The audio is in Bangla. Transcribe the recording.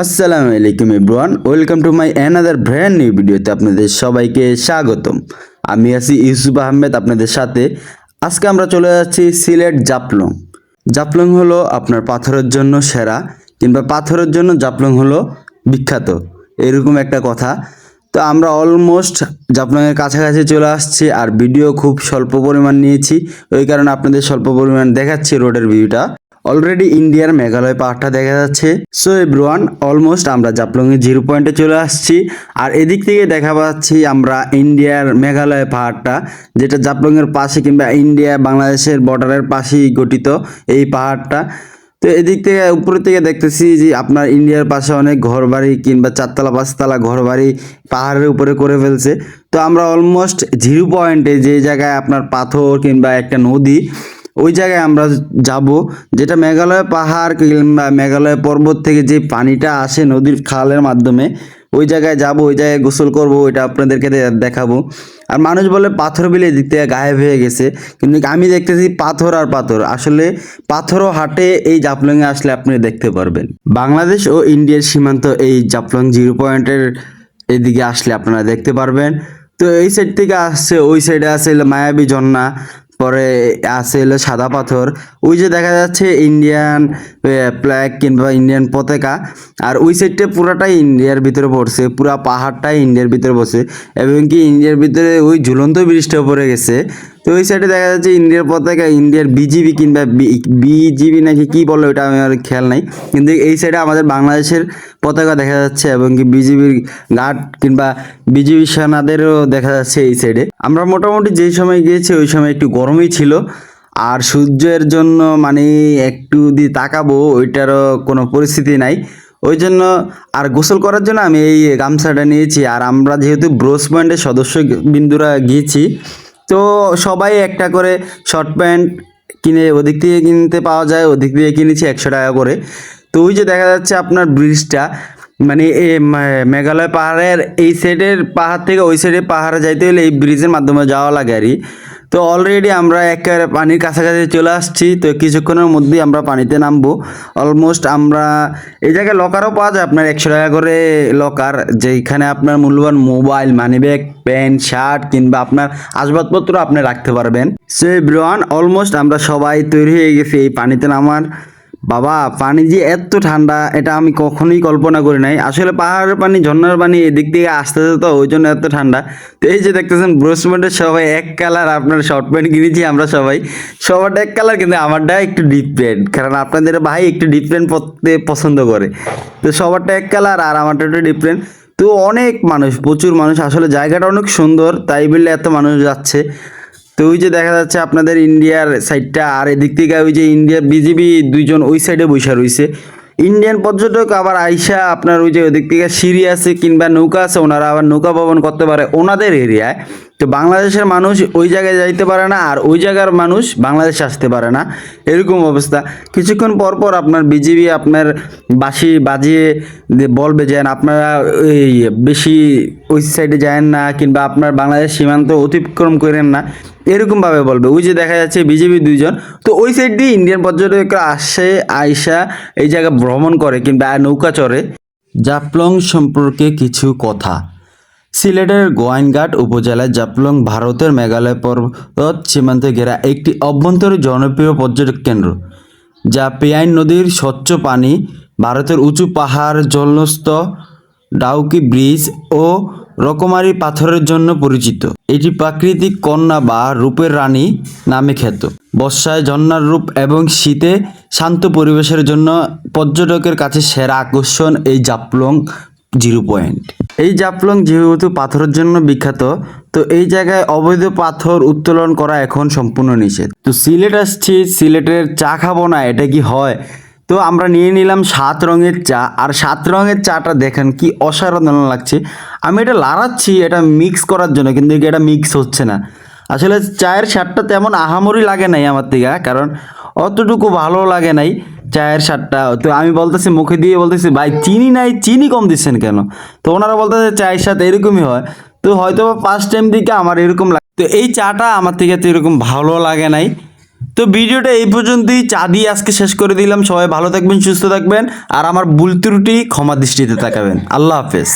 আসসালামু আলাইকুম everyone, welcome to my another brand new ভিডিওতে আপনাদের সবাইকে স্বাগতম। আমি আছি ইউসুফ আহমেদ আপনাদের সাথে। আজকে আমরা চলে যাচ্ছি সিলেট জাফলং। জাফলং হলো আপনার পাথরের জন্য সেরা, কিংবা পাথরের জন্য জাফলং হলো বিখ্যাত, এরকম একটা কথা। তো আমরা অলমোস্ট জাফলংয়ের কাছাকাছি চলে আসছি, আর ভিডিও খুব স্বল্প পরিমাণ নিয়েছি, ওই কারণে আপনাদের স্বল্প পরিমাণ দেখাচ্ছি রোডের ভিউটা। অলরেডি ইন্ডিয়ার মেঘালয় পাহাড়টা দেখা যাচ্ছে। সো এভরিওয়ান, অলমোস্ট আমরা জাফলংয়ের জিরো পয়েন্টে চলে আসছি, আর এদিক থেকে দেখা পাচ্ছি আমরা ইন্ডিয়ার মেঘালয় পাহাড়টা, যেটা জাফলংয়ের পাশে কিংবা ইন্ডিয়া বাংলাদেশের বর্ডারের পাশেই গঠিত এই পাহাড়টা। তো এদিক থেকে উপর থেকে দেখতেছি যে আপনার ইন্ডিয়ার পাশে অনেক ঘরবাড়ি কিংবা চারতলা পাঁচতলা ঘরবাড়ি পাহাড়ের উপরে করে ফেলছে। তো আমরা অলমোস্ট জিরো পয়েন্টে, যে জায়গায় আপনার পাথর কিংবা একটা নদী, ওই জায়গায় আমরা যাব, যেটা মেঘালয় পাহাড় কিংবা মেঘালয় পর্বত থেকে যে পানিটা আসে নদীর খালের মাধ্যমে, ওই জায়গায় যাব, ওই জায়গায় গোসল করব, ওইটা আপনাদেরকে দেখাবো। আর মানুষ বলে পাথর বিলে দিক থেকে গায়েব হয়ে গেছে, কিন্তু আমি দেখতেছি পাথর আর পাথর। আসলে পাথরও হাটে এই জাফলংয়ে আসলে আপনি দেখতে পারবেন। বাংলাদেশ ও ইন্ডিয়ার সীমান্ত এই জাফলং জিরো পয়েন্টের এদিকে আসলে আপনারা দেখতে পারবেন। তো এই সাইড থেকে আসছে, ওই সাইডে আছে মায়াবী ঝর্ণা, পরে আছে হলো সাদা পাথর, ওই যে দেখা যাচ্ছে ইন্ডিয়ান ফ্ল্যাগ কিংবা ইন্ডিয়ান পতাকা। আর ওই সাইডটা পুরাটাই ইন্ডিয়ার ভিতরে পড়ছে, পুরা পাহাড়টাই ইন্ডিয়ার ভিতরে পড়ছে, এবং কি ইন্ডিয়ার ভিতরে ওই ঝুলন্ত ব্রিজটাও পড়ে গেছে। তো ওই সাইডে দেখা যাচ্ছে ইন্ডিয়ার পতাকা, ইন্ডিয়ার বিজিবি কিংবা বিজিবি নাকি কি বলে ওটা আমি আর খেয়াল নাই, কিন্তু এই সাইডে আমাদের বাংলাদেশের পতাকা দেখা যাচ্ছে, এবং কি বিজিবির গার্ড কিংবা বিজিবি সেনাদেরও দেখা যাচ্ছে এই সাইডে। আমরা মোটামুটি যেই সময় গিয়েছি ওই সময় একটু গরমই ছিল, আর সূর্যের জন্য মানে একটু দিয়ে তাকাবো ওইটারও কোনো পরিস্থিতি নাই, ওই জন্য। আর গোসল করার জন্য আমি এই গামছাটা নিয়েছি। আর আমরা যেহেতু ব্রোস পয়েন্টের সদস্য বিন্দুরা গিয়েছি, তো সবাই একটা করে শর্ট প্যান্ট কিনে ওদিক থেকে কিনতে পাওয়া যায়, ওদিক থেকে কিনেছি 100 টাকা করে। তো ওই যে দেখা যাচ্ছে আপনার ব্রিজটা, মানে মেঘালয় পাহাড়ের এই সাইডের পাহাড় থেকে ওই সাইডের পাহাড়ে যাইতে হলে এই ব্রিজের মাধ্যমে যাওয়া লাগে আর কি। তো অলরেডি আমরা একেবারে পানির কাছাকাছি চলে আসছি, তো কিছুক্ষণের মধ্যেই আমরা পানিতে নামবো। অলমোস্ট আমরা এই জায়গায় লকারও পাওয়া যায় আপনার 100 টাকা করে লকার, যেখানে আপনার মূল্যবান মোবাইল, মানিব্যাগ, প্যান্ট, শার্ট কিংবা আপনার আসবাবপত্র আপনি রাখতে পারবেন। সো এভরিওয়ান, অলমোস্ট আমরা সবাই তৈরি হয়ে গেছি এই পানিতে নামার। বাবা, পানি যে এত ঠান্ডা এটা আমি কখনোই কল্পনা করি নাই। আসলে পাহাড়ের পানি, ঝর্ণার পানি এদিক থেকে আসতেছে, তো ওই জন্য এত ঠান্ডা। তো এই যে দেখতেছেন ব্রোসমেন্টের সবাই এক কালার, আপনার শর্ট প্যান্ট কিনেছি আমরা সবাই, সবারটা এক কালার, কিন্তু আমারটা একটু ডিফারেন্ট, কারণ আপনাদের ভাই একটু ডিফারেন্ট পরতে পছন্দ করে। তো সবারটা এক কালার আর আমারটা একটু ডিফারেন্ট। তো অনেক মানুষ, প্রচুর মানুষ, আসলে জায়গাটা অনেক সুন্দর, তাই বললে এত মানুষ যাচ্ছে। তো ওই যে দেখা যাচ্ছে আপনাদের ইন্ডিয়ার সাইডটা, আর এদিক থেকে ওই যে ইন্ডিয়ার বিজিবি দুইজন ওই সাইডে বসে রয়েছে। ইন্ডিয়ান পর্যটক আবার আইসা আপনার ওই যে ওদিক থেকে সিঁড়ি আছে কিংবা নৌকা আছে, ওনারা আবার নৌকা ভবন করতে পারে ওনাদের এরিয়ায়। তো বাংলাদেশের মানুষ ওই জায়গায় যাইতে পারে না, আর ওই জায়গার মানুষ বাংলাদেশ আসতে পারে না, এরকম অবস্থা। কিছুক্ষণ পর পর আপনার বিজিবি আপনার বাঁশি বাজিয়ে বলবে যে আপনারা এই বেশি ওই সাইডে যায়েন না, কিংবা আপনার বাংলাদেশ সীমান্ত অতিক্রম করেন না, এরকমভাবে বলবে। ওই যে দেখা যাচ্ছে বিজেপি দুইজন, তো ওই সাইড দিয়ে ইন্ডিয়ান পর্যটকরা আসে, আইসা এই জায়গা ভ্রমণ করে কিংবা নৌকা চড়ে। জাফলং সম্পর্কে কিছু কথা। সিলেটের গোয়াইনঘাট উপজেলায় জাফলং ভারতের মেঘালয় পর্বত সীমান্তে ঘেরা একটি অভ্যন্তরীণ জনপ্রিয় পর্যটক কেন্দ্র, যা পেয়াইন নদীর স্বচ্ছ পানি, ভারতের উঁচু পাহাড়, জলস্তর, ডাউকি ব্রিজ ও রকমারি পাথরের জন্য পরিচিত। এটি প্রাকৃতিক কন্যা বা রূপের রানী নামে খ্যাত। বর্ষায় ঝর্ণার রূপ এবং শীতে শান্ত পরিবেশের জন্য পর্যটকের কাছে সেরা আকর্ষণ এই জাফলং জিরো পয়েন্ট। এই জাফলং যেহেতু পাথরের জন্য বিখ্যাত, তো এই জায়গায় অবৈধ পাথর উত্তোলন করা এখন সম্পূর্ণ নিষেধ। তো সিলেট আসছি, সিলেটের চা খাবো না, এটা কি হয়? তো আমরা নিয়ে নিলাম 7 রঙের চা, আর 7 রঙের চাটা দেখেন কি অসাধারণ লাগছে। আমি এটা লাড়াচ্ছি এটা মিক্স করার জন্য, কিন্তু এটা মিক্স হচ্ছে না। আসলে চায়ের স্বাদটা তেমন আহামরি লাগে নাই আমার থেকে, কারণ অতটুকু ভালো লাগে নাই চায়ের স্বাদটা। তো আমি বলতেছি, মুখে দিয়ে বলতেছি, ভাই চিনি নাই, চিনি কম দিচ্ছেন কেন? তো ওনারা বলতেছে চায়ের স্বাদ এরকমই হয়। তো হয়তো ফার্স্ট টাইম দিকে আমার এরকম লাগে, তো এই চাটা আমার থেকে তো এরকম ভালো লাগে নাই। তো ভিডিওটা এই পর্যন্তই, চা দিয়ে আজকে শেষ করে দিলাম। সবাই ভালো থাকবেন, সুস্থ থাকবেন, আর আমার ভুল ত্রুটি ক্ষমা দৃষ্টিতে তাকাবেন। আল্লাহ হাফেজ।